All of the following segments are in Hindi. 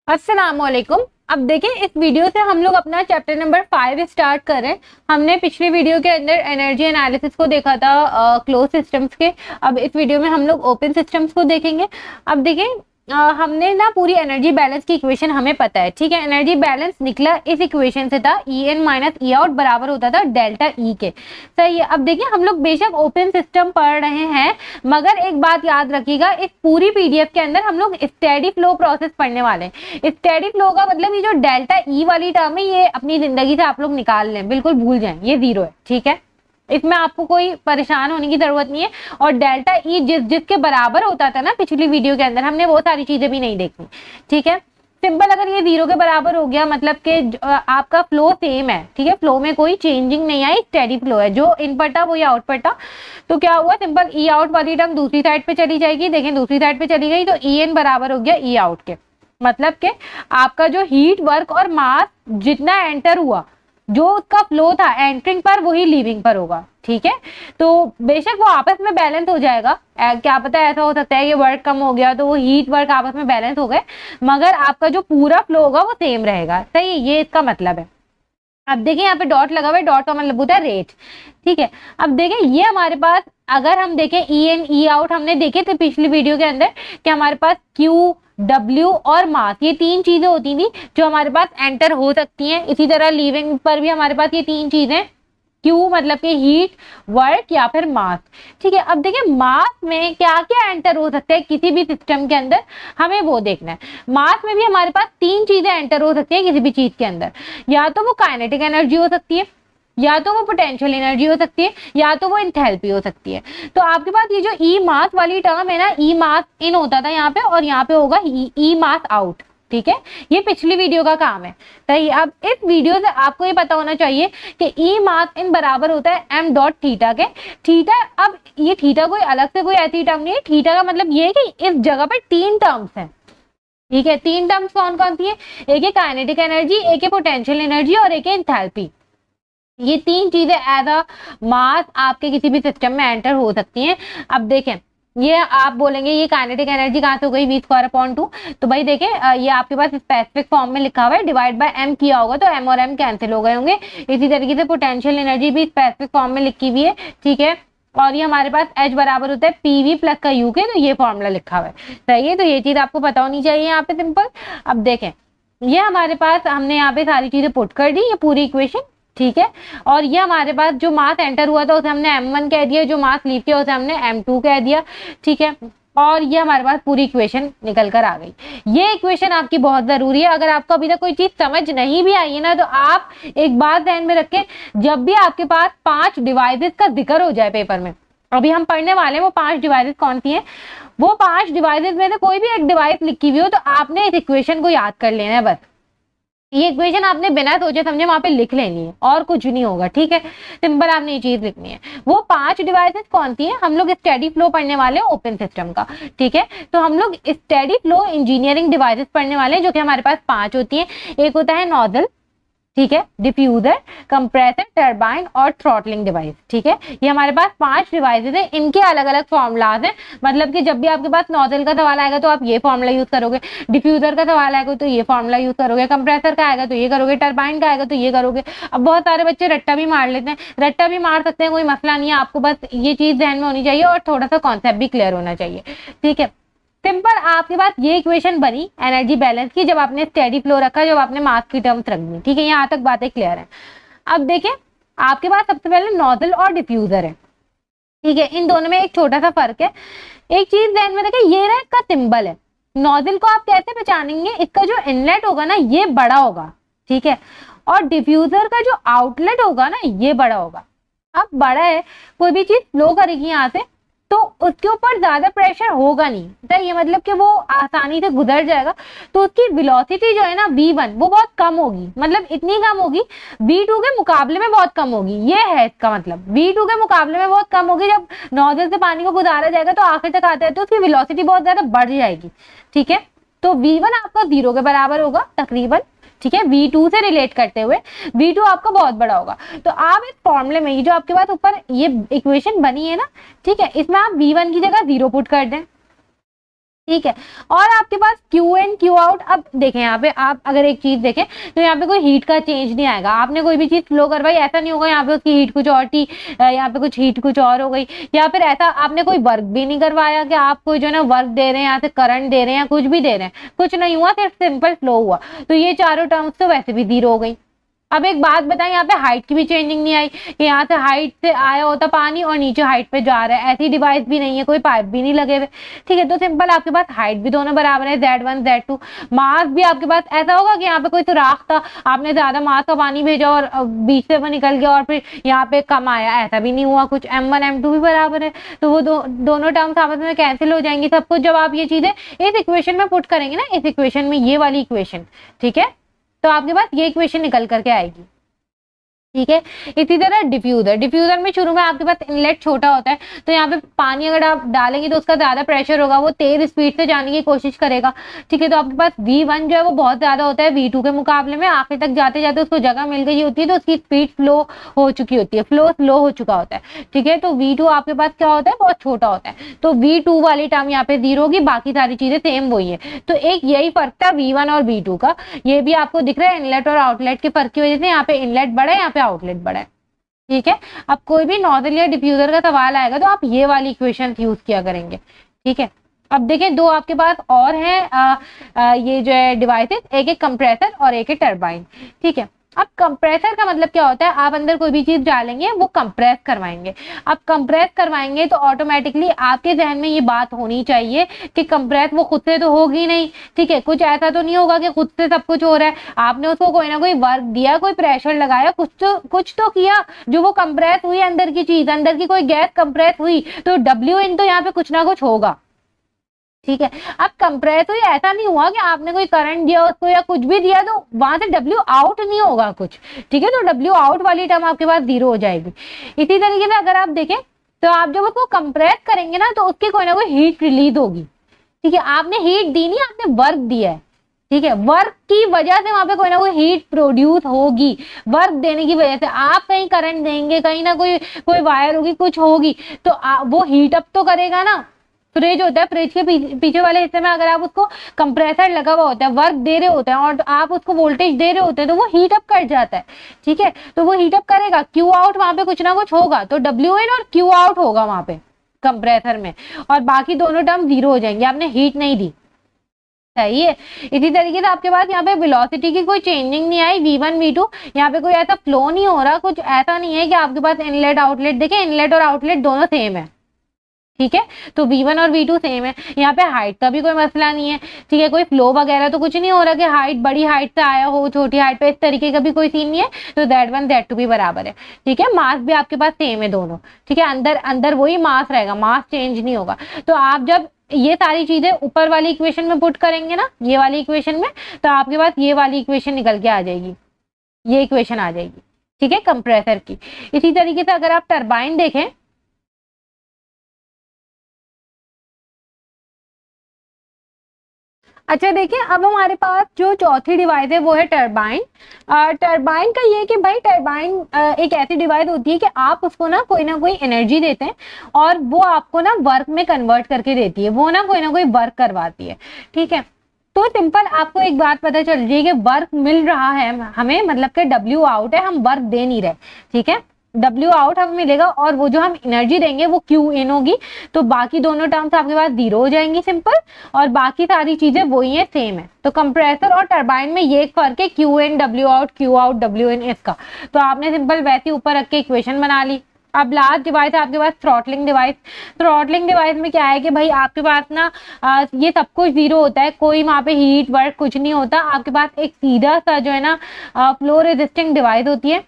अस्सलामुअलैकुम। अब देखें, इस वीडियो से हम लोग अपना चैप्टर नंबर 5 स्टार्ट कर रहे हैं। हमने पिछले वीडियो के अंदर एनर्जी एनालिसिस को देखा था क्लोज सिस्टम्स के। अब इस वीडियो में हम लोग ओपन सिस्टम्स को देखेंगे। अब देखें, हमने ना पूरी एनर्जी बैलेंस की इक्वेशन हमें पता है, ठीक है। एनर्जी बैलेंस निकला इस इक्वेशन से था, ई एन माइनस ई आउट बराबर होता था डेल्टा ई के। सही है। अब देखिए, हम लोग बेशक ओपन सिस्टम पढ़ रहे हैं, मगर एक बात याद रखिएगा, इस पूरी पीडीएफ के अंदर हम लोग स्टेडी फ्लो प्रोसेस पढ़ने वाले हैं। स्टेडी फ्लो का मतलब ये जो डेल्टा ई वाली टर्म है, ये अपनी जिंदगी से आप लोग निकाल लें, बिल्कुल भूल जाएं, ये जीरो है, ठीक है। इसमें आपको कोई परेशान होने की जरूरत नहीं है। और डेल्टा ई जिसके बराबर होता था ना पिछली वीडियो के अंदर, हमने वो सारी चीजें भी नहीं देखी, ठीक है। सिंपल, अगर ये जीरो के बराबर हो गया मतलब कि आपका फ्लो सेम है, ठीक है। फ्लो में कोई चेंजिंग नहीं आई, स्टेडी फ्लो है, जो इनपुट था वही आउटपुट था। तो क्या हुआ, सिंपल ई आउट वाली टर्म दूसरी साइड पे चली जाएगी। देखें, दूसरी साइड पे चली गई तो ई एन बराबर हो गया ई आउट के। मतलब के आपका जो हीट वर्क और मास जितना एंटर हुआ, जो उसका फ्लो था एंटरिंग पर, वही लीविंग पर होगा, ठीक है। तो बेशक वो आपस में बैलेंस हो जाएगा, क्या पता ऐसा हो सकता है कि वर्क कम हो गया तो वो हीट वर्क आपस में बैलेंस हो गए, मगर आपका जो पूरा फ्लो होगा वो सेम रहेगा। सही है, ये इसका मतलब है। अब देखिए, यहाँ पे डॉट लगा हुआ है, डॉट का मतलब होता है रेट, ठीक है। अब देखें, ये हमारे पास, अगर हम देखें ई इन ई आउट हमने देखे थे पिछली वीडियो के अंदर कि हमारे पास क्यू, डब्ल्यू और मास, ये तीन चीजें होती थी जो हमारे पास एंटर हो सकती हैं। इसी तरह लीविंग पर भी हमारे पास ये तीन चीजें, क्यू मतलब कि हीट, वर्क या फिर मास, ठीक है। अब देखिए, मास में क्या क्या एंटर हो सकता है किसी भी सिस्टम के अंदर, हमें वो देखना है। मास में भी हमारे पास तीन चीजें एंटर हो सकती है किसी भी चीज के अंदर, या तो वो काइनेटिक एनर्जी हो सकती है, या तो वो पोटेंशियल एनर्जी हो सकती है, या तो वो एंथैल्पी हो सकती है। तो आपके पास ये जो ई मास वाली टर्म है ना, ई मास इन होता था यहाँ पे, और यहाँ पे होगा ई मास आउट, ठीक है। ये पिछली वीडियो का काम है। सही। अब इस वीडियो से आपको ये पता होना चाहिए कि ई मास इन बराबर होता है एम डॉट थीटा के। थीटा, अब ये थीटा कोई अलग से कोई ऐसी टर्म नहीं है। थीटा का मतलब ये है कि इस जगह पर तीन टर्म्स हैं, ठीक है। तीन टर्म्स कौन कौन सी है? एक है काइनेटिक एनर्जी, एक है पोटेंशियल एनर्जी और एक है एंथैल्पी। ये तीन चीजें एज अ मास आपके किसी भी सिस्टम में एंटर हो सकती हैं। अब देखें, ये आप बोलेंगे ये काइनेटिक एनर्जी कहाँ से हो गई, v²/2। तो भाई देखें, ये आपके पास स्पेसिफिक फॉर्म में लिखा हुआ है, डिवाइड बाय m किया होगा तो m और m कैंसिल हो गए होंगे। इसी तरीके से पोटेंशियल एनर्जी भी स्पेसिफिक फॉर्म में लिखी हुई है, ठीक है। और ये हमारे पास H बराबर होता है PV प्लस का U के, तो ये फॉर्मूला लिखा हुआ है। सही है, तो ये चीज आपको पता होनी चाहिए यहाँ पे, सिंपल। अब देखें, ये हमारे पास, हमने यहाँ पे सारी चीजें पुट कर दी, ये पूरी इक्वेशन, ठीक है। और ये हमारे पास जो मास एंटर हुआ था उसे हमने m1 कह दिया, जो मास लीव किया उसे हमने m2 कह दिया, ठीक है। और ये हमारे पास पूरी इक्वेशन निकल कर आ गई। ये इक्वेशन आपकी बहुत जरूरी है। अगर आपको अभी तक कोई चीज समझ नहीं भी आई है ना, तो आप एक बात ध्यान में रखें, जब भी आपके पास 5 डिवाइसेस का जिक्र हो जाए पेपर में, अभी हम पढ़ने वाले हैं वो 5 डिवाइसेस कौन सी हैं, वो 5 डिवाइसेस में से कोई भी एक डिवाइस लिखी हुई हो, तो आपने इस इक्वेशन को याद कर लेना है। बस ये इक्वेशन आपने बिना सोचे समझे वहां पे लिख लेनी है, और कुछ नहीं होगा, ठीक है। सिंपल आपने ये चीज लिखनी है। वो 5 डिवाइसेस कौन सी है? हम लोग स्टेडी फ्लो पढ़ने वाले हैं ओपन सिस्टम का, ठीक है। तो हम लोग स्टेडी फ्लो इंजीनियरिंग डिवाइसेस पढ़ने वाले हैं, जो कि हमारे पास 5 होती है। एक होता है नोजल, ठीक है, डिफ्यूजर, कंप्रेसर, टरबाइन और थ्रॉटलिंग डिवाइस, ठीक है। ये हमारे पास 5 डिवाइसेस हैं, इनके अलग अलग फॉर्मूलाज हैं। मतलब कि जब भी आपके पास नोजल का सवाल आएगा तो आप ये फॉर्मूला यूज करोगे, डिफ्यूजर का सवाल आएगा तो ये फॉर्मूला यूज करोगे, कंप्रेसर का आएगा तो ये करोगे, टरबाइन का आएगा तो ये करोगे। अब बहुत सारे बच्चे रट्टा भी मार लेते हैं, रट्टा भी मार सकते हैं, कोई मसला नहीं है। आपको बस ये चीज ध्यान में होनी चाहिए और थोड़ा सा कॉन्सेप्ट भी क्लियर होना चाहिए, ठीक है। सिंपल, आपके पास ये इक्वेशन बनी एनर्जी बैलेंस की, जब आपने स्टेडी फ्लो रखा, जब आपने मास की टर्म्स रख दी, ठीक है। यहाँ तक बातें क्लियर है। अब देखें, आपके पास सबसे पहले नोजल और डिफ्यूजर है, ठीक है। इन दोनों में एक छोटा सा फर्क है। एक चीज ध्यान में रखें, ये ना इसका सिंबल है। नोजल को आप कैसे पहचानेंगे? इसका जो इनलेट होगा ना, ये बड़ा होगा, ठीक है। और डिफ्यूजर का जो आउटलेट होगा ना, ये बड़ा होगा। अब बड़ा है, कोई भी चीज फ्लो करेगी यहाँ से, तो उसके ऊपर ज्यादा प्रेशर होगा नहीं, तो ये मतलब कि वो आसानी से गुजर जाएगा। तो उसकी वेलोसिटी जो है ना v1, वो बहुत कम होगी, मतलब इतनी कम होगी, v2 के मुकाबले में बहुत कम होगी। ये है इसका मतलब, v2 के मुकाबले में बहुत कम होगी। जब नोजल से पानी को गुजारा जाएगा तो आखिर तक आता है तो उसकी वेलोसिटी बहुत ज्यादा बढ़ जाएगी, ठीक है। तो v1 आपका 0 के बराबर होगा तकरीबन, ठीक है। v2 से रिलेट करते हुए v2 आपका बहुत बड़ा होगा। तो आप इस फॉर्मूले में, ये जो आपके पास ऊपर ये इक्वेशन बनी है ना, ठीक है, इसमें आप v1 की जगह 0 पुट कर दें, ठीक है। और आपके पास क्यू इन क्यू आउट, अब देखें यहाँ पे आप अगर एक चीज देखें तो यहाँ पे कोई हीट का चेंज नहीं आएगा। आपने कोई भी चीज फ्लो करवाई, ऐसा नहीं होगा यहाँ पे उसकी हीट कुछ और थी, यहाँ पे कुछ हीट कुछ और हो गई, या फिर ऐसा आपने कोई वर्क भी नहीं करवाया कि आप कोई जो है ना वर्क दे रहे हैं, यहाँ से करंट दे रहे हैं, कुछ भी दे रहे हैं, कुछ नहीं हुआ, सिर्फ सिंपल फ्लो हुआ, तो ये चारों टर्म्स तो वैसे भी जीरो हो गई। अब एक बात बताएं, यहाँ पे हाइट की भी चेंजिंग नहीं आई कि यहाँ से हाइट से आया होता पानी और नीचे हाइट पे जा रहा है, ऐसी डिवाइस भी नहीं है, कोई पाइप भी नहीं लगे हुए। ठीक है, तो सिंपल आपके पास हाइट भी दोनों बराबर है, Z1 Z2। मास भी आपके पास ऐसा होगा कि यहाँ पे कोई सुराख था, आपने ज्यादा मास का पानी भेजा और बीच से वो निकल गया और फिर यहाँ पे कम आया, ऐसा भी नहीं हुआ कुछ। M1 M2 भी बराबर है, तो वो दोनों टर्म्स आपस में कैंसिल हो जाएंगी सब कुछ जब आप ये चीजें इस इक्वेशन में पुट करेंगे ना, इस इक्वेशन में, ये वाली इक्वेशन। ठीक है, तो आपके पास ये इक्वेशन निकल करके आएगी। ठीक है, इसी तरह डिफ्यूजर, डिफ्यूजर में शुरू में आपके पास इनलेट छोटा होता है, तो यहाँ पे पानी अगर आप डालेंगे तो उसका ज्यादा प्रेशर होगा, वो तेज स्पीड से जाने की कोशिश करेगा। ठीक है, तो आपके पास V1 जो है वो बहुत ज्यादा होता है V2 के मुकाबले में, आखिर तक जाते जाते उसको जगह मिल गई होती है तो उसकी स्पीड फ्लो हो चुकी होती है, फ्लो स्लो हो चुका होता है। ठीक है, तो V2 आपके पास क्या होता है, बहुत छोटा होता है, तो V2 वाली टर्म यहाँ पे जीरो होगी, बाकी सारी चीजें सेम वही है। तो एक यही फर्क था V1 और V2 का, ये भी आपको दिख रहा है इनलेट और आउटलेट के फर्क की वजह से, यहाँ पे इनलेट बड़ा है, यहाँ पे आउटलेट बड़ा है। ठीक है, अब कोई भी नॉजल या डिफ्यूजर का सवाल आएगा तो आप ये वाली इक्वेशन यूज किया करेंगे। ठीक है, अब देखें दो आपके पास और हैं ये जो है डिवाइसेस, एक है कंप्रेसर और एक है टरबाइन। ठीक है, अब कंप्रेसर का मतलब क्या होता है, आप अंदर कोई भी चीज डालेंगे वो कंप्रेस करवाएंगे। अब कंप्रेस करवाएंगे तो ऑटोमेटिकली आपके जहन में ये बात होनी चाहिए कि कंप्रेस वो खुद से तो होगी नहीं। ठीक है, कुछ ऐसा तो नहीं होगा कि खुद से सब कुछ हो रहा है, आपने उसको कोई ना कोई वर्क दिया, कोई प्रेशर लगाया, कुछ तो किया जो वो कंप्रेस हुई, अंदर की चीज, अंदर की कोई गैस कंप्रेस हुई, तो डब्ल्यू इन तो यहाँ पे कुछ ना कुछ होगा। ठीक है, अब कंप्रेस हुई, ऐसा नहीं हुआ कि आपने कोई करंट दिया उसको या कुछ भी दिया तो वहां से डब्ल्यू आउट नहीं होगा कुछ। ठीक है, तो डब्ल्यू आउट वाली टर्म आपके पास जीरो हो जाएगी। इसी तरीके से अगर आप देखें तो आप जब उसको कंप्रेस करेंगे ना तो उसकी कोई ना कोई हीट रिलीज होगी। ठीक है, आपने हीट दी नहीं, आपने वर्क दिया है। ठीक है, वर्क की वजह से वहां पे कोई ना कोई हीट प्रोड्यूस होगी, वर्क देने की वजह से। आप कहीं करंट देंगे, कहीं ना कोई वायर होगी, कुछ होगी, तो वो हीट अप तो करेगा ना। फ्रिज होता है, फ्रिज के पीछे वाले हिस्से में अगर आप उसको कंप्रेसर लगा हुआ होता है, वर्क दे रहे होते हैं और आप उसको वोल्टेज दे रहे होते हैं तो वो हीट अप कर जाता है। ठीक है, तो वो हीट अप करेगा, क्यू आउट वहां पे कुछ ना कुछ होगा, तो डब्ल्यू इन और क्यू आउट होगा वहां पे कंप्रेसर में, और बाकी दोनों टर्म जीरो हो जाएंगे, आपने हीट नहीं दी। सही है, इसी तरीके से आपके पास यहाँ पे वेलोसिटी की कोई चेंजिंग नहीं आई, V1 V2, यहाँ पे कोई ऐसा फ्लो नहीं हो रहा, कुछ ऐसा नहीं है कि आपके पास इनलेट आउटलेट, देखें इनलेट और आउटलेट दोनों सेम है। ठीक है, तो V1 और V2 सेम है, यहाँ पे हाइट का भी कोई मसला नहीं है। ठीक है, कोई फ्लो वगैरह तो कुछ नहीं हो रहा कि हाइट बड़ी हाइट से आया हो छोटी हाइट पे, इस तरीके का भी कोई सीन नहीं है, तो Z1 Z2 भी बराबर है। ठीक है, मास भी आपके पास सेम है दोनों। ठीक है, अंदर अंदर वही मास रहेगा, मास चेंज नहीं होगा। तो आप जब ये सारी चीजें ऊपर वाली इक्वेशन में पुट करेंगे ना, ये वाली इक्वेशन में, तो आपके पास ये वाली इक्वेशन निकल के आ जाएगी, ये इक्वेशन आ जाएगी। ठीक है, कंप्रेसर की। इसी तरीके से अगर आप टरबाइन देखें, अच्छा देखिए, अब हमारे पास जो चौथी डिवाइस है वो है टरबाइन। टरबाइन का ये कि भाई टरबाइन एक ऐसी डिवाइस होती है कि आप उसको ना कोई एनर्जी देते हैं और वो आपको ना वर्क में कन्वर्ट करके देती है, वो ना कोई वर्क करवाती है। ठीक है, तो सिंपल आपको एक बात पता चल रही है कि वर्क मिल रहा है हमें, मतलब कि डब्ल्यू आउट है, हम वर्क दे नहीं रहे। ठीक है, डब्ल्यू आउट हमें मिलेगा और वो जो हम एनर्जी देंगे वो क्यू इन होगी, तो बाकी दोनों टर्म्स आपके पास जीरो हो जाएंगी सिंपल, और बाकी सारी चीजें वही है, सेम है। तो कंप्रेसर और टरबाइन में ये फर्क है, Q in W out W in इसका। तो आपने सिंपल वैसे ऊपर रख के इक्वेशन बना ली। अब लास्ट डिवाइस है आपके पास थ्रॉटलिंग डिवाइस। थ्रॉटलिंग डिवाइस में क्या है कि भाई आपके पास ना ये सब कुछ जीरो होता है, कोई वहां पे हीट वर्क कुछ नहीं होता, आपके पास एक सीधा सा जो है ना फ्लो रेजिस्टिंग डिवाइस होती है।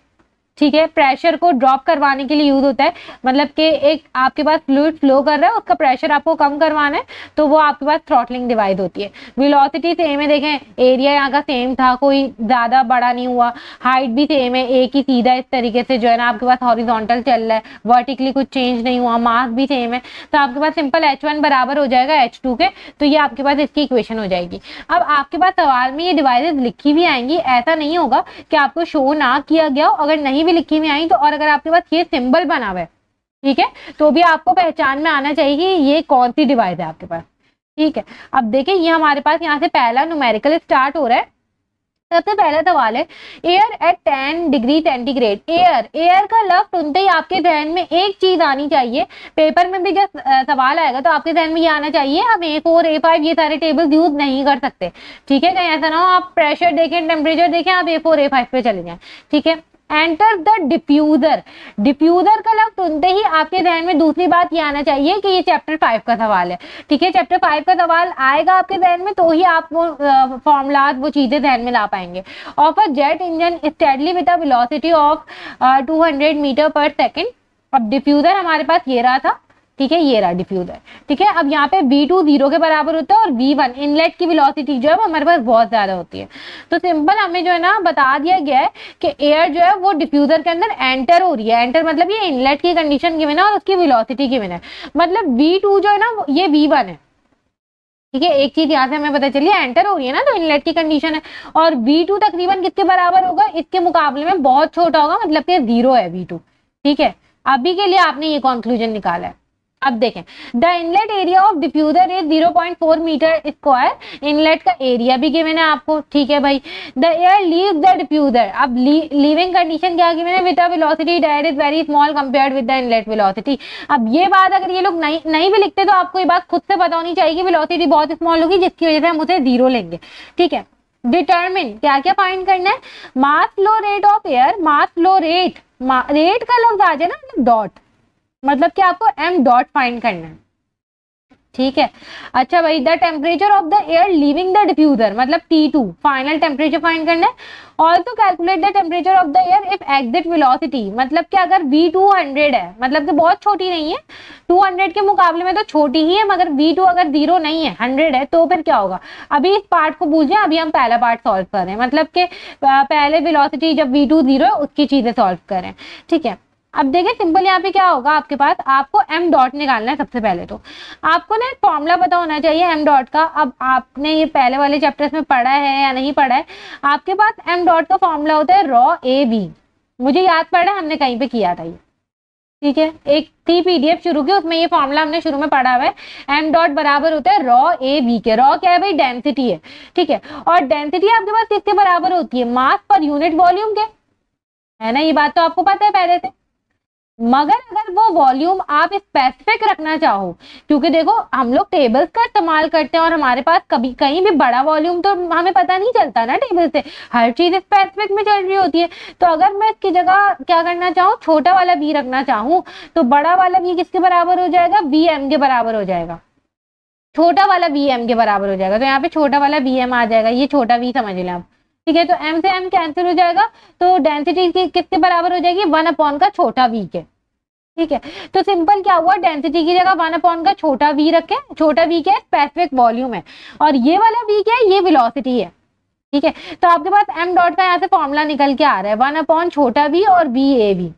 ठीक है, प्रेशर को ड्रॉप करवाने के लिए यूज होता है, मतलब कि एक आपके पास फ्लूइड फ्लो कर रहा है, उसका प्रेशर आपको कम करवाना है, तो वो आपके पास थ्रॉटलिंग डिवाइस होती है। वेलोसिटी सेम है, देखें एरिया यहाँ का सेम था, कोई ज्यादा बड़ा नहीं हुआ, हाइट भी सेम है, एक ही सीधा इस तरीके से जो है ना आपके पास हॉरिजॉन्टल चल रहा है, वर्टिकली कुछ चेंज नहीं हुआ, मास भी सेम है, तो आपके पास सिंपल H1 बराबर हो जाएगा H2 के, तो ये आपके पास इसकी इक्वेशन हो जाएगी। अब आपके पास सवाल में ये डिवाइसेस लिखी भी आएंगी, ऐसा नहीं होगा कि आपको शो ना किया गया हो, अगर नहीं भी लिखी हुई आई तो, और अगर आपके पास ये सिंबल बना हुआ है, ठीक है, तो भी आपको पहचान में आना चाहिए ये कौन सी डिवाइस है आपके पास। ठीक है, अब देखिए ये हमारे पास यहाँ से पहला न्यूमेरिकल स्टार्ट हो रहा है। सबसे पहला सवाल है, air at 10 degree centigrade. Air का लफ्ज सुनते ही आपके जहन में एक चीज आनी चाहिए, पेपर में भी जब सवाल आएगा तो आपके जहन में ये आना चाहिए, हम A4 A5 ये सारे टेबल्स यूज नहीं कर सकते। ठीक है, कहीं ऐसा ना हो आप प्रेशर देखें, टेम्परेचर देखें, आप A4 A5 पे चले जाएं। ठीक है, एंटर द डिफ्यूजर। डिफ्यूजर का लफ्ज सुनते ही आपके ध्यान में दूसरी बात ये आना चाहिए कि ये चैप्टर 5 का सवाल है। ठीक है, चैप्टर 5 का सवाल आएगा आपके ध्यान में तो ही आप वो फॉर्मूलाज वो चीजें ध्यान में ला पाएंगे। Of a jet engine steadily with a velocity of 200 meter per second. अब डिफ्यूजर हमारे पास ये रहा था। ठीक है, ये रहा डिफ्यूजर। ठीक है, अब यहाँ पे V2 0 के बराबर होता है और V1 इनलेट की वेलोसिटी जो है वो हमारे पास बहुत ज्यादा होती है। तो सिंपल हमें जो है ना बता दिया गया है कि एयर जो है वो डिफ्यूजर के अंदर एंटर हो रही है। एंटर मतलब ये इनलेट की कंडीशन गिवन है और उसकी वेलोसिटी गिवन है, मतलब V2 जो है ना ये V1 है। ठीक है, एक चीज यहाँ से हमें पता चली, एंटर हो रही है ना तो इनलेट की कंडीशन है, और V2 तकरीबन किसके बराबर होगा, इसके मुकाबले में बहुत छोटा होगा, मतलब कि 0 है V2। ठीक है, अभी के लिए आपने ये कंक्लूजन निकाला है। अब देखें, the inlet area of diffuser is 0.4 meter square. Inlet का एरिया भी गिवन है आपको। ठीक है भाई, the air leaves the diffuser. अब लीविंग कंडीशन क्या गिवन है, with a velocity that is very small compared with the inlet velocity. अब ये बात अगर ये लोग नहीं भी लिखते तो आपको ये बात खुद से पता होनी चाहिए कि वेलोसिटी बहुत स्मॉल होगी, जिसकी वजह से हम उसे 0 लेंगे। ठीक है, डिटरमिन क्या क्या फाइंड करना है, mass flow rate of air. Mass flow rate, rate का लफ्ज आ जाए ना डॉट, मतलब कि आपको m डॉट फाइंड करना है। ठीक है, अच्छा भाई, the temperature of the air leaving the diffuser, मतलब T2 फाइनल टेम्परेचर फाइंड करना है। Also calculate the temperature of the air if exit velocity, मतलब कि अगर V2 100 है, मतलब कि बहुत छोटी नहीं है, 200 के मुकाबले में तो छोटी ही है, मगर V2 अगर 0 नहीं है 100 है तो फिर क्या होगा। अभी इस पार्ट को भूल जाए, अभी हम पहला पार्ट सॉल्व कर रहे हैं, मतलब कि पहले वेलोसिटी जब V2 0 है उसकी चीजें सॉल्व करें। ठीक है, अब देखिए सिंपल यहाँ पे क्या होगा आपके पास, आपको m डॉट निकालना है। सबसे पहले तो आपको ना फॉर्मूला पता होना चाहिए m डॉट का। अब आपने ये पहले वाले चैप्टर्स में पढ़ा है या नहीं पढ़ा है, आपके पास m डॉट का फॉर्मूला होता है रॉ ए बी। मुझे याद पड़ा, हमने कहीं पे किया था ये। ठीक है, एक थी PDF शुरू की, उसमें ये फॉर्मूला हमने शुरू में पढ़ा हुआ है। m डॉट बराबर होता है रॉ ए बी के। रॉ क्या है भाई, डेंसिटी है। ठीक है, और डेंसिटी आपके पास किसके बराबर होती है, मास पर यूनिट वॉल्यूम के, है ना, ये बात तो आपको पता है पहले से। मगर अगर वो वॉल्यूम आप स्पेसिफिक रखना चाहो, क्योंकि देखो हम लोग टेबल्स का इस्तेमाल करते हैं और हमारे पास कभी कहीं भी बड़ा वॉल्यूम तो हमें पता नहीं चलता ना टेबल से, हर चीज स्पेसिफिक में चल रही होती है। तो अगर मैं इसकी जगह क्या करना चाहूँ, छोटा वाला v रखना चाहूँ, तो बड़ा वाला v किसके बराबर हो जाएगा, vm के बराबर हो जाएगा। छोटा वाला vm के बराबर हो जाएगा, तो यहाँ पे छोटा वाला vm आ जाएगा, ये छोटा v समझ लें आप। ठीक है, तो m से m कैंसिल हो जाएगा, तो डेंसिटी किसके बराबर हो जाएगी, 1 का छोटा v के। ठीक है, तो सिंपल क्या हुआ, डेंसिटी की जगह 1 का छोटा v रखे। छोटा v क्या है, स्पेसिफिक वॉल्यूम है, और ये वाला v क्या है, ये वेलोसिटी है। ठीक है, तो आपके पास m डॉट का यहाँ से फॉर्मूला निकल के आ रहा है 1 छोटा v और v।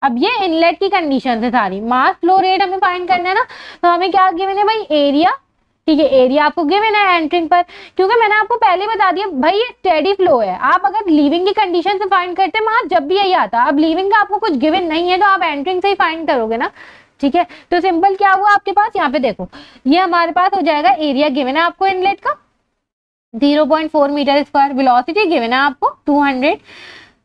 अब ये इनलेट की कंडीशन है सारी। मास फ्लो रेट हमें फाइंड करना है ना, तो हमें क्या गिवन है भाई, एरिया। ठीक है, एरिया आपको गिवन है एंट्रिंग पर, क्योंकि मैंने आपको पहले बता दिया भाई ये स्टेडी फ्लो है। आप अगर लीविंग की कंडीशन से फाइंड करते हैं वहां जब भी यही आता। अब लीविंग का आपको कुछ गिवन नहीं है तो आप एंट्रिंग से ही फाइंड करोगे ना। ठीक है, तो सिंपल क्या हुआ आपके पास, यहाँ पे देखो ये हमारे पास हो जाएगा, एरिया गिवन है आपको इनलेट का 0.4 मीटर स्क्वायर, वेलोसिटी गिवन है आपको 200।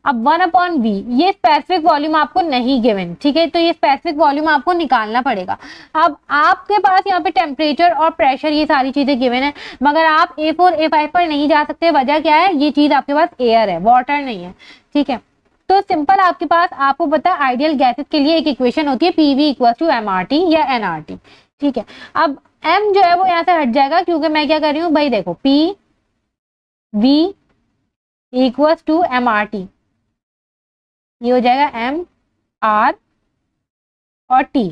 अब 1/v, ये स्पेसिफिक वॉल्यूम आपको नहीं गिवन। ठीक है, तो ये स्पेसिफिक वॉल्यूम आपको निकालना पड़ेगा। अब आपके पास यहाँ पे टेम्परेचर और प्रेशर ये सारी चीजें गिवन है, मगर आप A4 A5 पर नहीं जा सकते। वजह क्या है, ये चीज आपके पास एयर है, वाटर नहीं है। ठीक है, तो सिंपल आपके पास, आपको पता है आइडियल गैसेस के लिए एक इक्वेशन होती है PV = MRT या NRT। ठीक है, अब m जो है वो यहाँ से हट जाएगा, क्योंकि मैं क्या कर रही हूँ भाई, देखो PV = MRT, ये हो जाएगा M R और T।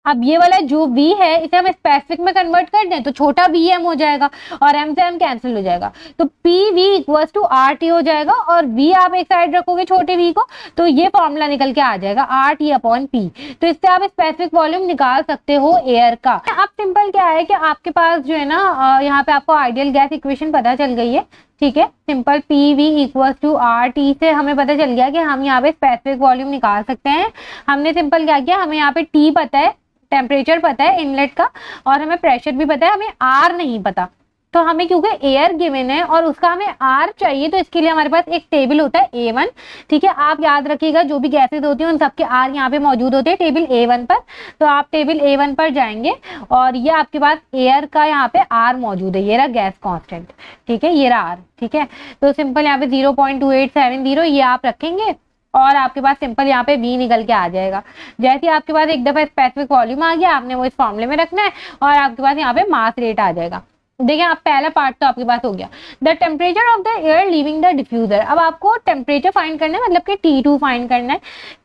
अब ये वाला जो V है इसे हम स्पेसिफिक में कन्वर्ट कर दें तो छोटा VM हो जाएगा और M से M कैंसिल हो जाएगा, तो PV = RT हो जाएगा, और V आप एक साइड रखोगे छोटे v को, तो ये फॉर्मूला निकल के आ जाएगा RT/P। तो इससे आप स्पेसिफिक वॉल्यूम निकाल सकते हो एयर का। अब सिंपल क्या है कि आपके पास जो है ना, यहाँ पे आपको आइडियल गैस इक्वेशन पता चल गई है। ठीक है, सिंपल PV = RT से हमें पता चल गया कि हम यहाँ पे स्पेसिफिक वॉल्यूम निकाल सकते हैं। हमने सिंपल क्या किया, हमें यहाँ पे T पता है, टेम्परेचर पता है इनलेट का और हमें प्रेशर भी पता है, हमें आर नहीं पता। तो हमें क्योंकि एयर गिवन है और उसका हमें आर चाहिए, तो इसके लिए हमारे पास एक टेबल होता है A1, ठीक है। आप याद रखिएगा जो भी गैसेज होती हैं उन सबके आर यहाँ पे मौजूद होते हैं टेबल A1 पर। तो आप टेबल A1 पर जाएंगे और ये आपके पास एयर का यहाँ पे आर मौजूद है, ये रहा गैस कांस्टेंट, ठीक है, ये रहा आर, ठीक है। तो सिंपल यहाँ पे 0.2870 ये आप रखेंगे और आपके पास सिंपल यहाँ पे V निकल के आ जाएगा। जैसे ही आपके पास एक दफा स्पेसिफिक वॉल्यूम आ गया, आपने वो इस फॉर्मूले में रखना है और आपके पास यहाँ पे मास रेट आ जाएगा। देखिए आप पहला पार्ट तो आपके पास हो गया, the temperature of the air leaving the diffuser. अब आपको टेम्परेचर फाइंड करना है, मतलब कि T2 फाइंड करना है।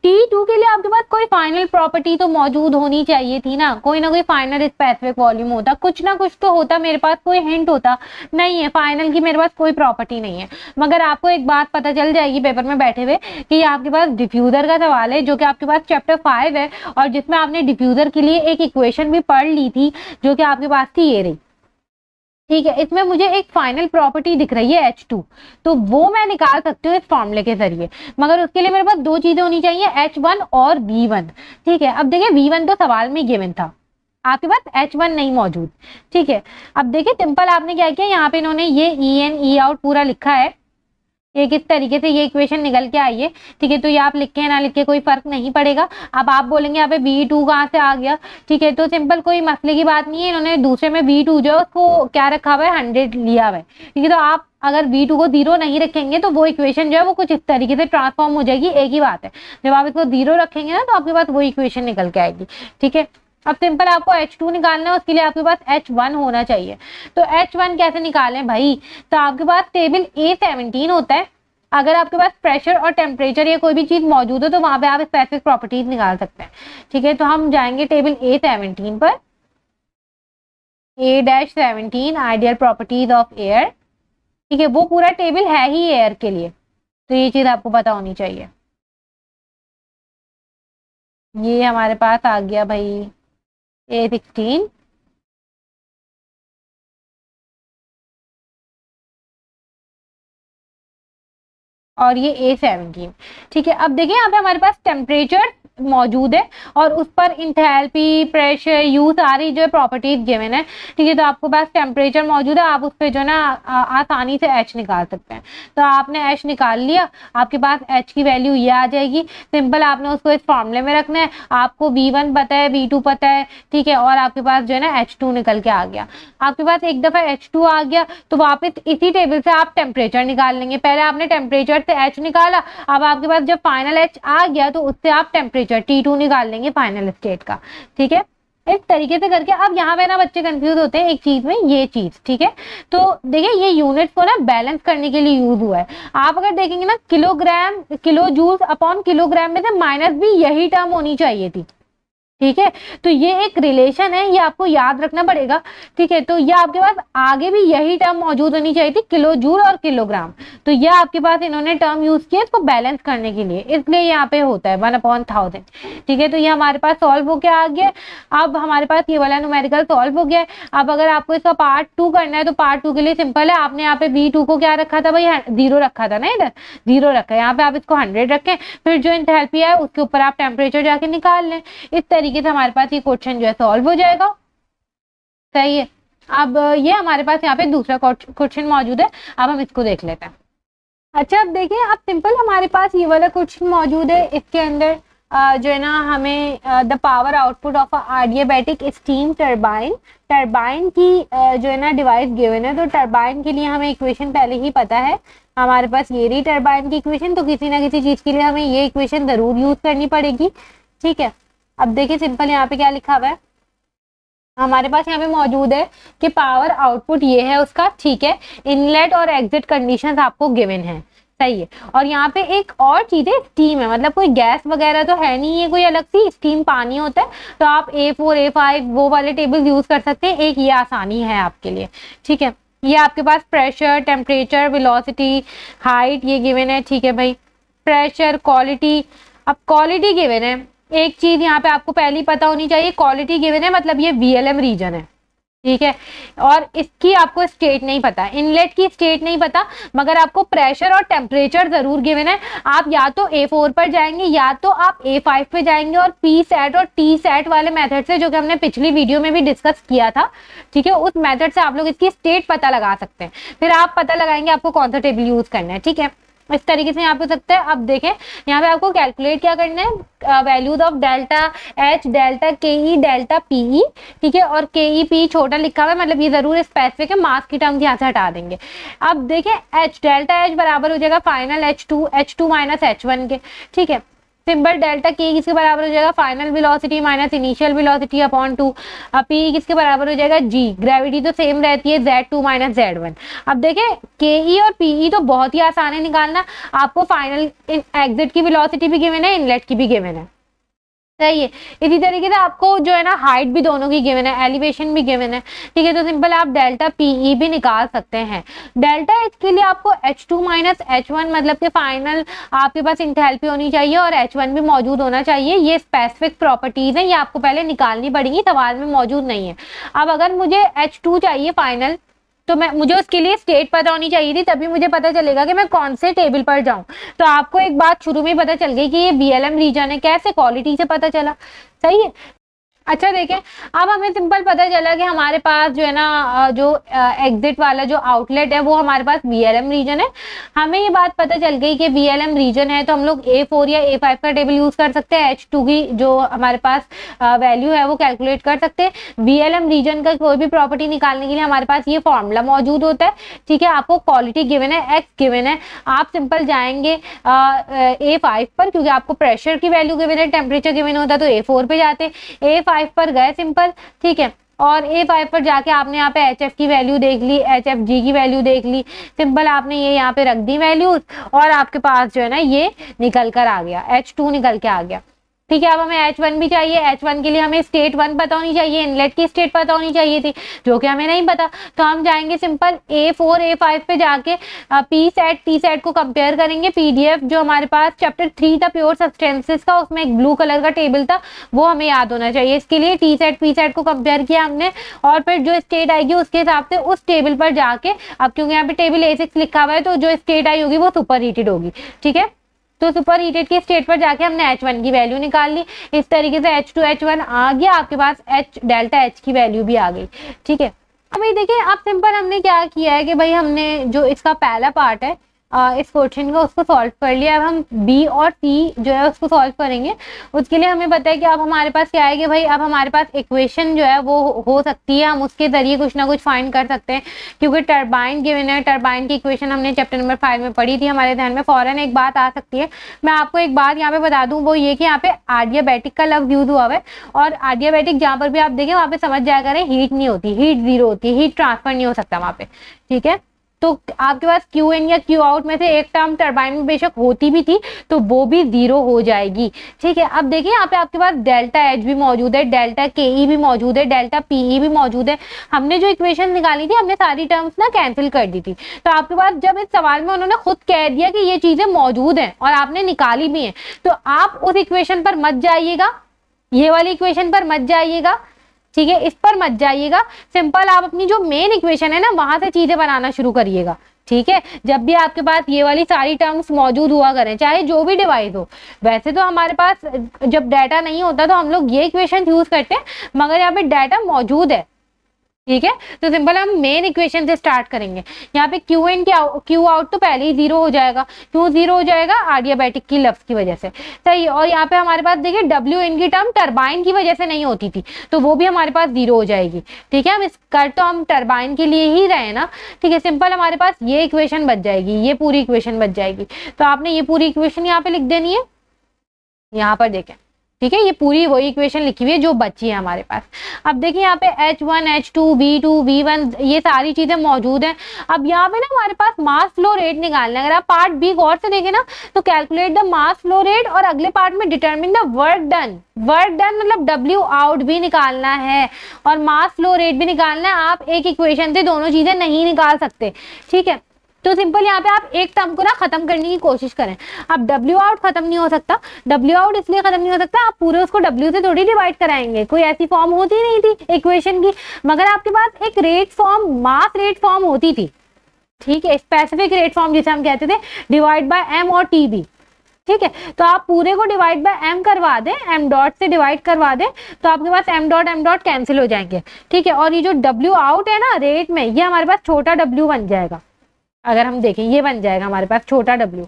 T2 के लिए आपके पास कोई फाइनल प्रॉपर्टी तो मौजूद होनी चाहिए थी ना कोई फाइनल स्पेसिफिक वॉल्यूम होता, कुछ ना कुछ तो होता, मेरे पास कोई हिंट होता। नहीं है, फाइनल की मेरे पास कोई प्रॉपर्टी नहीं है। मगर आपको एक बात पता चल जाएगी पेपर में बैठे हुए कि आपके पास डिफ्यूजर का सवाल है, जो कि आपके पास चैप्टर 5 है और जिसमें आपने डिफ्यूजर के लिए एक इक्वेशन भी पढ़ ली थी, जो कि आपके पास थी ये रही, ठीक है। इसमें मुझे एक फाइनल प्रॉपर्टी दिख रही है H2, तो वो मैं निकाल सकती हूँ इस फॉर्मूले के जरिए, मगर उसके लिए मेरे पास दो चीजें होनी चाहिए, H1 और V1, ठीक है। अब देखिए V1 तो सवाल में गिवन था, आपके पास H1 नहीं मौजूद, ठीक है। अब देखिए सिंपल आपने क्या किया, यहाँ पे इन्होंने ये E in E out पूरा लिखा है, ये किस तरीके से ये इक्वेशन निकल के आई है, ठीक है। तो ये आप लिखे ना लिखे कोई फर्क नहीं पड़ेगा। अब आप बोलेंगे यहाँ पे V2 कहाँ से आ गया, ठीक है। तो सिंपल कोई मसले की बात नहीं है, इन्होंने दूसरे में V2 जो है उसको क्या रखा हुआ है 100 लिया हुआ है, ठीक है। तो आप अगर V2 को 0 नहीं रखेंगे तो वो इक्वेशन जो है वो कुछ इस तरीके से ट्रांसफॉर्म हो जाएगी। एक ही बात है, जब आप इसको 0 रखेंगे ना तो आपके पास वो इक्वेशन निकल के आएगी, ठीक है। अब सिंपल आपको H2 निकालना है, उसके लिए आपके पास H1 होना चाहिए। तो H1 कैसे निकालें भाई, तो आपके पास टेबल A17 होता है। अगर आपके पास प्रेशर और टेम्परेचर या कोई भी चीज मौजूद हो तो वहां पे आप स्पेसिफिक प्रॉपर्टीज निकाल सकते हैं, ठीक है। तो हम जाएंगे टेबल A17 पर, A-17 ideal properties of air, ठीक है। वो पूरा टेबल है ही एयर के लिए, तो ये चीज आपको पता होनी चाहिए। ये हमारे पास आ गया भाई A16, और ये A17, ठीक है। अब देखिए यहाँ पे हमारे पास टेम्परेचर मौजूद है और उस पर इंथैल्पी, प्रेशर, यू सारी जो प्रॉपर्टीज गिवन है, ठीक है। तो आपके पास टेम्परेचर मौजूद है, आप उस पर जो है ना आसानी से H निकाल सकते हैं। तो आपने H निकाल लिया, आपके पास H की वैल्यू ये आ जाएगी। सिंपल आपने उसको इस फॉर्मूले में रखना है, आपको V1 पता है, V2 पता है, ठीक है। और आपके पास जो है ना H2 निकल के आ गया। आपके पास एक दफा H2 आ गया तो वापस इसी टेबल से आप टेम्परेचर निकाल लेंगे। पहले आपने टेम्परेचर से H निकाला, अब आपके पास जब फाइनल H आ गया तो उससे आप टेम्परेचर T2 निकाल लेंगे फाइनल स्टेट का, ठीक है। इस तरीके से करके अब यहाँ पे ना बच्चे कंफ्यूज होते हैं एक चीज में, ये चीज, ठीक है। तो देखिए ये यूनिट्स को ना बैलेंस करने के लिए यूज हुआ है। आप अगर देखेंगे ना kilogram, kilo joules upon kilogram में से माइनस भी यही टर्म होनी चाहिए थी, ठीक है। तो ये एक रिलेशन है, ये आपको याद रखना पड़ेगा, ठीक है। तो ये आपके पास आगे भी यही टर्म मौजूद होनी चाहिए थी, किलो जूल और किलोग्राम। तो ये आपके पास इन्होंने टर्म यूज किया इसको बैलेंस करने के लिए, इसलिए यहाँ पे होता है 1/1000, ठीक है। तो ये हमारे पास सॉल्व हो के आ गया। अब हमारे पास ये वाला न्यूमेरिकल सॉल्व हो गया है। अब अगर आपको इसका पार्ट 2 करना है तो पार्ट 2 के लिए सिंपल है, आपने यहाँ पे V2 को क्या रखा था भाई, 0 रखा था ना, इधर 0 रखा है, यहाँ पे आप इसको 100 रखें, फिर जो इंथैल्पी है उसके ऊपर आप टेम्परेचर जाके निकाल लें। इस तरीके से हमारे पास ये क्वेश्चन जो है सॉल्व हो जाएगा, सही है। अब ये हमारे पास यहाँ पे दूसरा क्वेश्चन मौजूद है, अब हम इसको देख लेते हैं। अच्छा अब देखिए, अब सिंपल हमारे पास ये वाला क्वेश्चन मौजूद है, इसके अंदर जो है ना हमें the power output of adiabatic steam turbine, turbine की जो है ना डिवाइस गिवन है। तो टरबाइन के लिए हमें इक्वेशन पहले ही पता है, हमारे पास ये रही टरबाइन की इक्वेशन। तो किसी ना किसी चीज के लिए हमें ये इक्वेशन जरूर यूज करनी पड़ेगी, ठीक है। अब देखिए सिंपल यहाँ पे क्या लिखा हुआ है, हमारे पास यहाँ पे मौजूद है कि पावर आउटपुट ये है उसका, ठीक है। इनलेट और एग्जिट कंडीशंस आपको गिवन है, सही है। और यहाँ पे एक और चीज है, स्टीम है, मतलब कोई गैस वगैरह तो है नहीं है कोई अलग सी, स्टीम पानी होता है। तो आप A4 A5 वो वाले टेबल यूज कर सकते हैं, एक ये आसानी है आपके लिए, ठीक है। ये आपके पास प्रेशर, टेम्परेचर, वेलोसिटी, हाइट ये गिवन है, ठीक है भाई। प्रेशर, क्वालिटी, अब क्वालिटी गिवन है। एक चीज यहाँ पे आपको पहले ही पता होनी चाहिए, क्वालिटी गिवन है मतलब ये VLM रीजन है, ठीक है। और इसकी आपको स्टेट नहीं पता, इनलेट की स्टेट नहीं पता, मगर आपको प्रेशर और टेम्परेचर जरूर गिवन है। आप या तो A4 पर जाएंगे या तो आप A5 पे जाएंगे और पी सेट और टी सेट वाले मेथड से, जो कि हमने पिछली वीडियो में भी डिस्कस किया था, ठीक है, उस मेथड से आप लोग इसकी स्टेट पता लगा सकते हैं। फिर आप पता लगाएंगे आपको कौन सा टेबल यूज करना है। ठीक है, इस तरीके से यहाँ पे हो सकता है। अब देखें यहाँ पे आपको कैलकुलेट क्या करना है, values of delta H, delta के ई, डेल्टा पीई, ठीक है, और के ई पी छोटा लिखा हुआ है, मतलब ये जरूर स्पेसिफिक है, मास की टर्म यहाँ से हटा देंगे। अब देखें एच, डेल्टा एच बराबर हो जाएगा फाइनल H2 माइनस H1 के, ठीक है। सिंबल डेल्टा के किसके बराबर हो जाएगा, final velocity minus initial velocity upon 2। अब पी किसके बराबर हो जाएगा, जी, ग्रेविटी तो सेम रहती है, Z2 माइनस Z1। अब देखें के ई और पीई तो बहुत ही आसान है निकालना, आपको फाइनल एग्जिट की वेलोसिटी भी गिवन है, इनलेट की भी गिवन है, सही है। इसी तरीके से आपको जो है ना हाइट भी दोनों की गिवन है, एलिवेशन भी गिवन है, ठीक है। तो सिंपल आप डेल्टा पीई भी निकाल सकते हैं। डेल्टा एच के लिए आपको H2 माइनस H1 मतलब कि फाइनल आपके पास इंथैल्पी होनी चाहिए और H1 भी मौजूद होना चाहिए। ये स्पेसिफिक प्रॉपर्टीज है, ये आपको पहले निकालनी पड़ेगी, सवाल में मौजूद नहीं है। अब अगर मुझे H2 चाहिए फाइनल, तो मुझे उसके लिए स्टेट पता होनी चाहिए थी, तभी मुझे पता चलेगा कि मैं कौन से टेबल पर जाऊं। तो आपको एक बात शुरू में पता चल गई कि ये VLM रीजन है, कैसे, क्वालिटी से पता चला, सही है। अच्छा देखें, अब हमें सिंपल पता चला कि हमारे पास जो है ना जो एग्जिट वाला जो आउटलेट है वो हमारे पास VLM रीजन है। हमें ये बात पता चल गई कि VLM रीजन है, तो हम लोग A4 या A5 का टेबल यूज कर सकते हैं, H2 की जो हमारे पास वैल्यू है वो कैलकुलेट कर सकते हैं। VLM रीजन का कोई भी प्रॉपर्टी निकालने के लिए हमारे पास ये फॉर्मूला मौजूद होता है, ठीक है। आपको क्वालिटी गिवन है, एक्स गिवन है, आप सिंपल जाएंगे A5 पर, क्योंकि आपको प्रेशर की वैल्यू गिवन है, टेम्परेचर गिवन होता है, तो A4 पे जाते, A5 पर गए सिंपल, ठीक है। और A5 पर जाके आपने यहाँ पे HF की वैल्यू देख ली, HFG की वैल्यू देख ली, सिंपल आपने ये यहाँ पे रख दी वैल्यूज, और आपके पास जो है ना ये निकल कर आ गया, H2 निकल के आ गया, ठीक है। अब हमें H1 भी चाहिए, H1 के लिए हमें स्टेट 1 पता होनी चाहिए, इनलेट की स्टेट पता होनी चाहिए थी, जो कि हमें नहीं पता। तो हम जाएंगे सिंपल A4 A5 पे जाके पी सेट टी सेट को कंपेयर करेंगे। PDF जो हमारे पास चैप्टर 3 था प्योर सब्सटेंसेस का, उसमें एक ब्लू कलर का टेबल था, वो हमें याद होना चाहिए। इसके लिए टी सेट पी सेट को कंपेयर किया हमने, और फिर जो स्टेट आएगी उसके हिसाब से उस टेबल पर जाके, अब क्योंकि यहाँ पे टेबल A6 लिखा हुआ है तो जो स्टेट आई होगी वो सुपर हीटेड होगी, ठीक है। तो सुपर हीटेड की स्टेट पर जाके हमने H1 की वैल्यू निकाल ली। इस तरीके से H2 H1 आ गया, आपके पास H डेल्टा H की वैल्यू भी आ गई, ठीक है। अब ये देखिए, आप सिंपल हमने क्या किया है कि भाई हमने जो इसका पहला पार्ट है इस क्वेश्चन का उसको सॉल्व कर लिया। अब हम B और C जो है उसको सॉल्व करेंगे। उसके लिए हमें पता है कि अब हमारे पास क्या है कि भाई अब हमारे पास इक्वेशन जो है वो हो सकती है, हम उसके जरिए कुछ ना कुछ फाइंड कर सकते हैं, क्योंकि टरबाइन गिवन है। टरबाइन की इक्वेशन हमने चैप्टर नंबर 5 में पढ़ी थी, हमारे ध्यान में फौरन एक बात आ सकती है। मैं आपको एक बात यहाँ पे बता दूं, वो ये कि यहाँ पे आडियाबैटिक का लफ्ज यूज हुआ है, और आडियाबैटिक जहाँ पर भी आप देखें वहाँ पे समझ जाया करें हीट नहीं होती, हीट जीरो होती है, हीट ट्रांसफर नहीं हो सकता वहाँ पे, ठीक है। तो आपके पास क्यू इन या क्यू आउट में से एक टर्म टरबाइन में बेशक होती भी थी तो वो भी जीरो हो जाएगी, ठीक है। अब देखिए यहाँ पे आपके पास डेल्टा एच भी मौजूद है, डेल्टा के ई भी मौजूद है, डेल्टा पीई भी मौजूद है। हमने जो इक्वेशन निकाली थी हमने सारी टर्म्स ना कैंसिल कर दी थी। तो आपके पास जब इस सवाल में उन्होंने खुद कह दिया कि ये चीजें मौजूद हैं और आपने निकाली भी हैं, तो आप उस इक्वेशन पर मत जाइएगा, ये वाली इक्वेशन पर मत जाइएगा, ठीक है, इस पर मत जाइएगा। सिंपल आप अपनी जो मेन इक्वेशन है ना वहां से चीजें बनाना शुरू करिएगा, ठीक है। जब भी आपके पास ये वाली सारी टर्म्स मौजूद हुआ करें, चाहे जो भी डिवाइस हो। वैसे तो हमारे पास जब डाटा नहीं होता तो हम लोग ये इक्वेशन यूज करते हैं, मगर यहाँ पे डाटा मौजूद है, ठीक है। तो सिंपल हम मेन इक्वेशन से स्टार्ट करेंगे। यहाँ पे क्यू इन क्यू आउट तो पहले ही जीरो हो जाएगा। क्यों जीरो हो जाएगा? आडियाबैटिक की लफ्ज की वजह से, सही है। और यहाँ पे हमारे पास देखिए डब्ल्यू इन की टर्म टरबाइन की वजह से नहीं होती थी, तो वो भी हमारे पास जीरो हो जाएगी, ठीक है। हम इस कर तो हम टरबाइन के लिए ही रहे ना, ठीक है। सिंपल हमारे पास ये इक्वेशन बच जाएगी, ये पूरी इक्वेशन बच जाएगी। तो आपने ये पूरी इक्वेशन यहाँ पे लिख देनी है, यहाँ पर देखें, ठीक है। ये पूरी वही इक्वेशन लिखी हुई है जो बची है हमारे पास। अब देखिए यहाँ पे H1, H2, V2, V1 ये सारी चीजें मौजूद हैं। अब यहाँ पे ना हमारे पास मास फ्लो रेट निकालना है। अगर आप पार्ट बी गौर से देखें ना तो calculate the mass flow rate, और अगले पार्ट में determine the work done. Work done मतलब W आउट भी निकालना है और मास फ्लो रेट भी निकालना है। आप एक इक्वेशन से दोनों चीजें नहीं निकाल सकते, ठीक है। तो सिंपल यहाँ पे आप एक टर्म को ना खत्म करने की कोशिश करें। अब डब्ल्यू आउट खत्म नहीं हो सकता, डब्ल्यू आउट इसलिए खत्म नहीं हो सकता, आप पूरे उसको डब्ल्यू से थोड़ी डिवाइड कराएंगे, कोई ऐसी फॉर्म होती नहीं थी इक्वेशन की, मगर आपके पास एक रेट फॉर्म, मास रेट फॉर्म होती थी, ठीक है, स्पेसिफिक रेट फॉर्म जिसे हम कहते थे, डिवाइड बाय एम और टी बी, ठीक है। तो आप पूरे को डिवाइड बाय एम करवा दें, एम डॉट से डिवाइड करवा दें, तो आपके पास एम डॉट कैंसिल हो जाएंगे, ठीक है। और ये जो डब्ल्यू आउट है ना रेट में, ये हमारे पास छोटा डब्ल्यू बन जाएगा, अगर हम देखें ये बन जाएगा हमारे पास छोटा डब्ल्यू,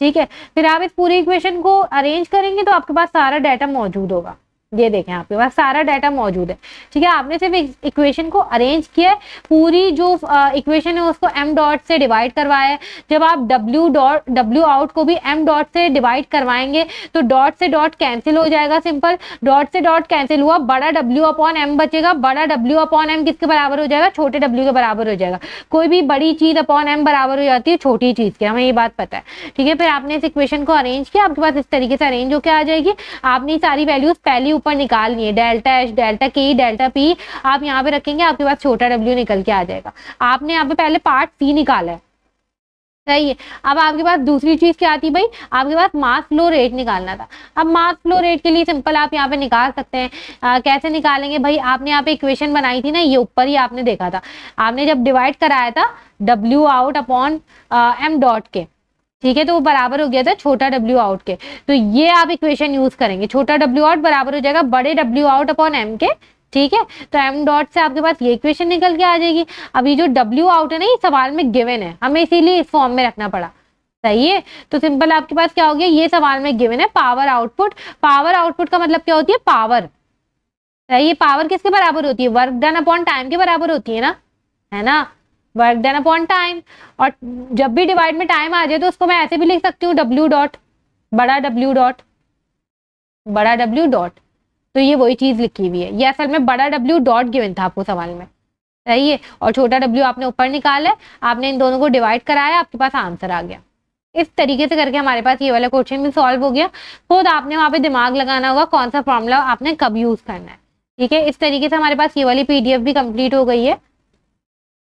ठीक है। फिर आप इस पूरी इक्वेशन को अरेंज करेंगे तो आपके पास सारा डाटा मौजूद होगा, ये देखें आपके पास सारा डाटा मौजूद है, ठीक है। आपने सिर्फ इक्वेशन को अरेंज किया है, पूरी जो इक्वेशन है उसको एम डॉट से डिवाइड करवाया है। जब आप डब्ल्यू आउट को भी एम डॉट से डिवाइड करवाएंगे तो डॉट से डॉट कैंसिल हो जाएगा, सिंपल डॉट से डॉट कैंसिल हुआ, बड़ा डब्ल्यू अपॉन एम बचेगा, बड़ा डब्ल्यू अपॉन एम किसके बराबर हो जाएगा, छोटे डब्ल्यू के बराबर हो जाएगा। कोई भी बड़ी चीज अपॉन एम बराबर हो जाती है छोटी चीज के, हमें ये बात पता है, ठीक है। फिर आपने इस इक्वेशन को अरेंज किया, आपके पास इस तरीके से अरेंज होकर आ जाएगी। आपने सारी वैल्यूज पहले ऊपर निकालनी है, डेल्टा एच, डेल्टा के, डेल्टा पी आप यहाँ पे रखेंगे, आपके पास छोटा डब्ल्यू निकल के आ जाएगा। आपने यहाँ पे पहले पार्ट सी निकाला है, सही है। अब आपके पास दूसरी चीज क्या आती है भाई, आपके पास मास फ्लो रेट निकालना था। अब मास फ्लो रेट के लिए सिंपल आप यहाँ पे निकाल सकते हैं। कैसे निकालेंगे भाई, आपने यहाँ पे इक्वेशन बनाई थी ना, ये ऊपर ही आपने देखा था, आपने जब डिवाइड कराया था W out upon m dot के, ठीक है, तो वो बराबर हो गया था छोटा डब्ल्यू आउट के। तो ये आप इक्वेशन यूज करेंगे, छोटा डब्ल्यू आउट बराबर हो जाएगा बड़े डब्ल्यू आउट अपॉन एम के, ठीक है। तो एम डॉट से आपके पास ये इक्वेशन निकल के आ जाएगी। अब ये जो डब्ल्यू आउट है ना, ये सवाल में गिवन है, हमें इसीलिए इस फॉर्म में रखना पड़ा, सही है। तो सिंपल आपके पास क्या हो गया, ये सवाल में गिवन है पावर आउटपुट। पावर आउटपुट का मतलब क्या होती है, पावर, सही है। पावर किसके बराबर होती है, वर्क डन अपॉन टाइम के बराबर होती है ना, है ना, वर्क डन अपॉन टाइम। और जब भी डिवाइड में टाइम आ जाए तो उसको मैं ऐसे भी लिख सकती हूँ, डब्ल्यू डॉट, बड़ा डब्ल्यू डॉट, बड़ा डब्ल्यू डॉट। तो ये वही चीज लिखी हुई है, ये असल में बड़ा डब्ल्यू डॉट गिवन था आपको सवाल में, सही है। और छोटा डब्ल्यू आपने ऊपर निकाला है, आपने इन दोनों को डिवाइड कराया, आपके पास आंसर आ गया। इस तरीके से करके हमारे पास ये वाला क्वेश्चन भी सॉल्व हो गया। खुद आपने वहां पे दिमाग लगाना होगा कौन सा फॉर्मूला आपने कब यूज करना है, ठीक है। इस तरीके से हमारे पास ये वाली पीडीएफ भी कंप्लीट हो गई है।